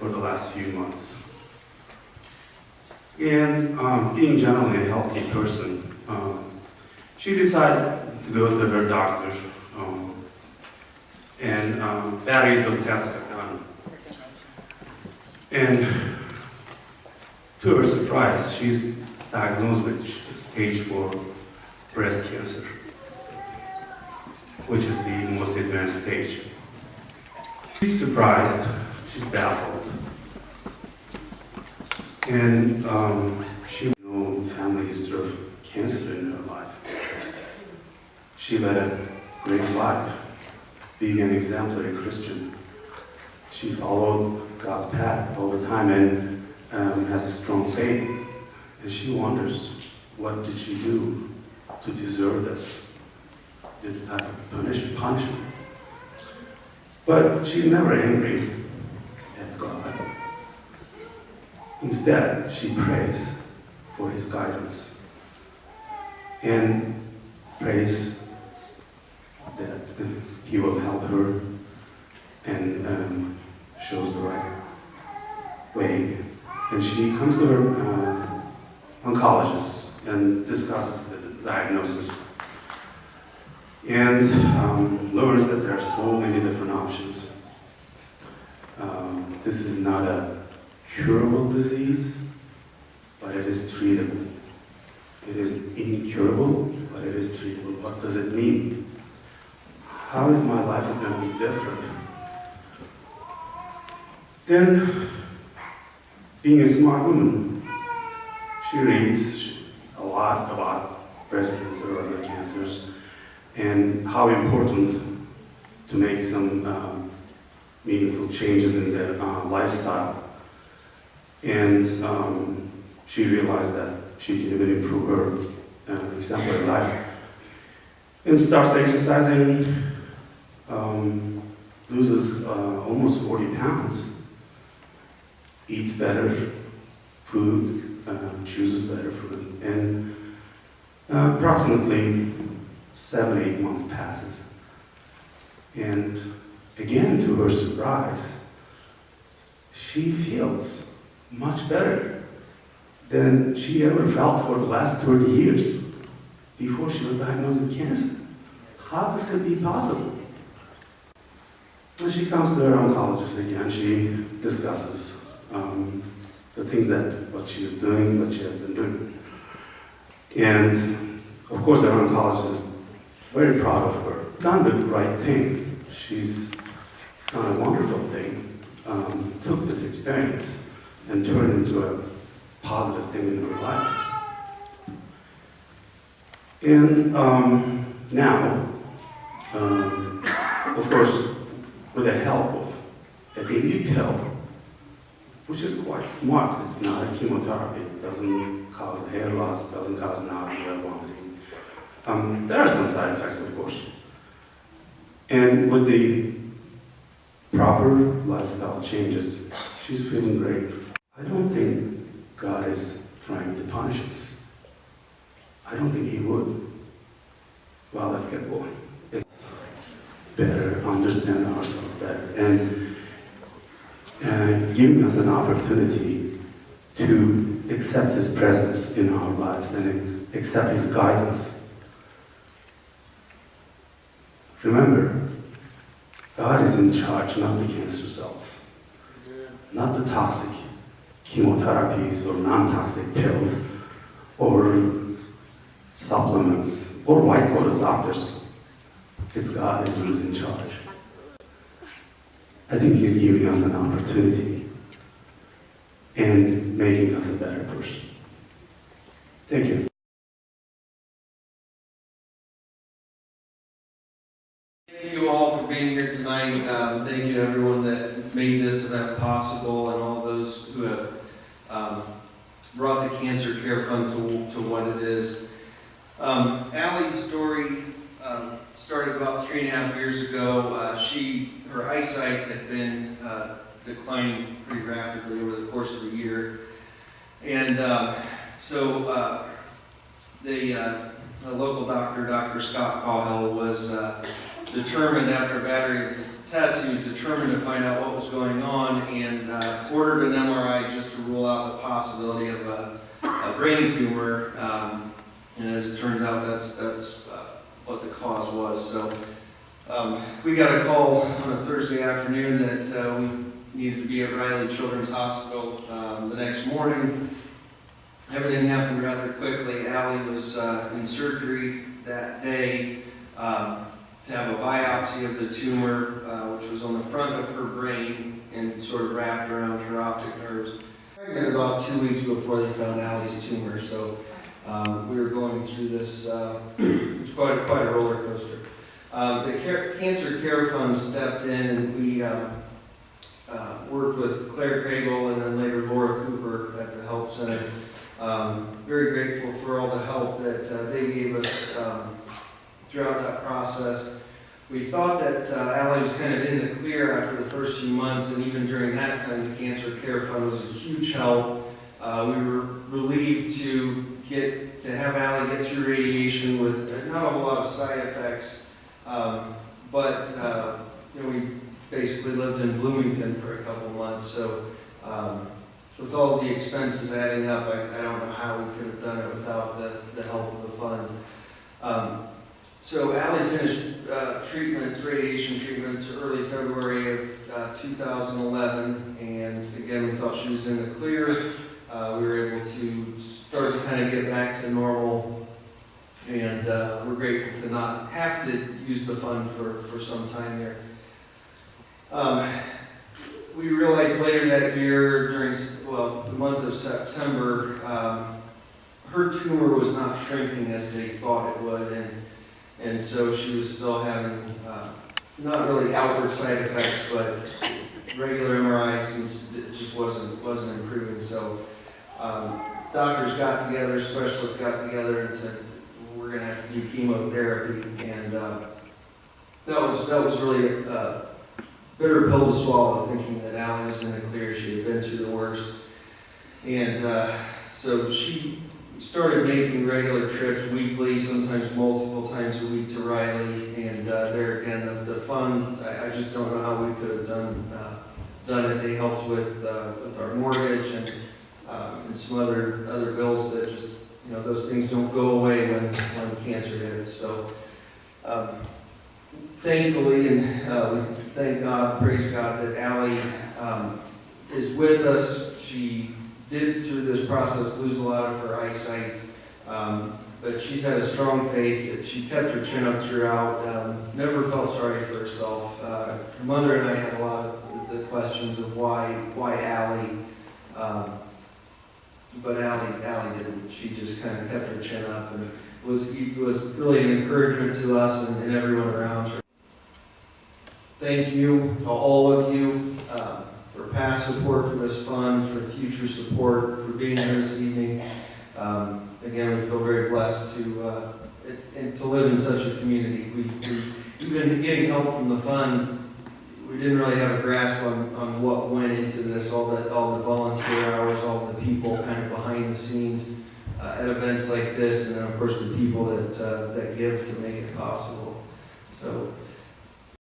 for the last few months. And being generally a healthy person, she decides to go to her doctor, and various of tests are done. And to her surprise, she's diagnosed with stage 4 breast cancer, which is the most advanced stage. She's surprised, she's baffled. And she had no family history of cancer in her life. She led a great life, being an exemplary Christian. She followed God's path all the time and has a strong faith. And she wonders, what did she do to deserve this type of punishment? But she's never angry at God. Instead, she prays for His guidance and prays that He will help her and shows the right way. And she comes to her oncologist and discusses the diagnosis and learns that there are so many different options. This is not a curable disease, but it is treatable. It is incurable, but it is treatable. What does it mean? How is my life is going to be different? Then, being a smart woman, she reads a lot about breast cancer or other cancers and how important to make some meaningful changes in their lifestyle. And she realized that she can even improve her exemplary life. And starts exercising, loses almost 40 pounds, eats better food, chooses better food, and approximately 7-8 months passes. And again, to her surprise, she feels much better than she ever felt for the last 30 years before she was diagnosed with cancer. How this could be possible? When she comes to her oncologist again, she discusses the things what she is doing, what she has been doing. And of course, her oncologist is very proud of her. Done the right thing. She's done a wonderful thing. Took this experience and turned into a positive thing in her life. And now, of course, with the help of a daily pill, which is quite smart. It's not a chemotherapy. It doesn't cause hair loss, doesn't cause nausea, vomiting. There are some side effects, of course. And with the proper lifestyle changes, she's feeling great. I don't think God is trying to punish us. I don't think He would. Well, let's get going. It's better, understand ourselves better, and giving us an opportunity to accept His presence in our lives and accept His guidance. Remember, God is in charge, not the cancer cells, not the toxic chemotherapies or non-toxic pills or supplements or white-coated doctors. It's God who is in charge. I think He's giving us an opportunity and making us a better person. Thank you. Thank you all for being here tonight. Thank you to everyone that made this event possible and all those who have brought the Cancer Care Fund to what it is. Allie's story started about 3.5 years ago. Her eyesight had been declining pretty rapidly over the course of the year. And so the local doctor, Dr. Scott Cauhill, was determined after a battery of tests. He was determined to find out what was going on and ordered an MRI just to rule out the possibility of a brain tumor. And as it turns out, that's what the cause was. So we got a call on a Thursday afternoon that we needed to be at Riley Children's Hospital the next morning. Everything happened rather quickly. Allie was in surgery that day to have a biopsy of the tumor, which was on the front of her brain and sort of wrapped around her optic nerves. Pregnant about 2 weeks before they found Allie's tumor, so we were going through this. It's quite a roller coaster. The Cancer Care Fund stepped in, and we worked with Claire Craigle and then later Laura Cooper at the Help Center. Very grateful for all the help that they gave us throughout that process. We thought that Allie was kind of in the clear after the first few months, and even during that time, the Cancer Care Fund was a huge help. We were relieved to have Allie get through radiation with not a whole lot of side effects, but we basically lived in Bloomington for a couple months. So with all the expenses adding up, I don't know how we could have done it without the help of the fund. So Allie finished radiation treatments, early February of 2011, and again, we thought she was in the clear. We were able to start to kind of get back to normal, and we're grateful to not have to use the fund for some time there. We realized later that year, during the month of September, her tumor was not shrinking as they thought it would, and so she was still having not really outward side effects, but regular MRIs, and it just wasn't improving. So doctors got together, specialists got together, and said we're going to have to do chemotherapy, and that was really a bitter pill to swallow, thinking that Allie was in the clear. She had been through the worst, and so she started making regular trips weekly, sometimes multiple times a week to Riley, and there again, the fund, I just don't know how we could have done it. They helped with our mortgage and some other bills that just, those things don't go away when cancer hits. So thankfully, and we thank God, praise God, that Allie is with us. She did, through this process, lose a lot of her eyesight, but she's had a strong faith. She kept her chin up throughout, never felt sorry for herself. Her mother and I had a lot of the questions of why Allie, but Allie didn't. She just kind of kept her chin up, and it was really an encouragement to us and everyone around her. Thank you, all of you, for past support for this fund, for future support, for being here this evening. Again, we feel very blessed to live in such a community. We even getting help from the fund, we didn't really have a grasp on what went into this, all the volunteer hours, all the people kind of behind the scenes at events like this, and then of course the people that give to make it possible. So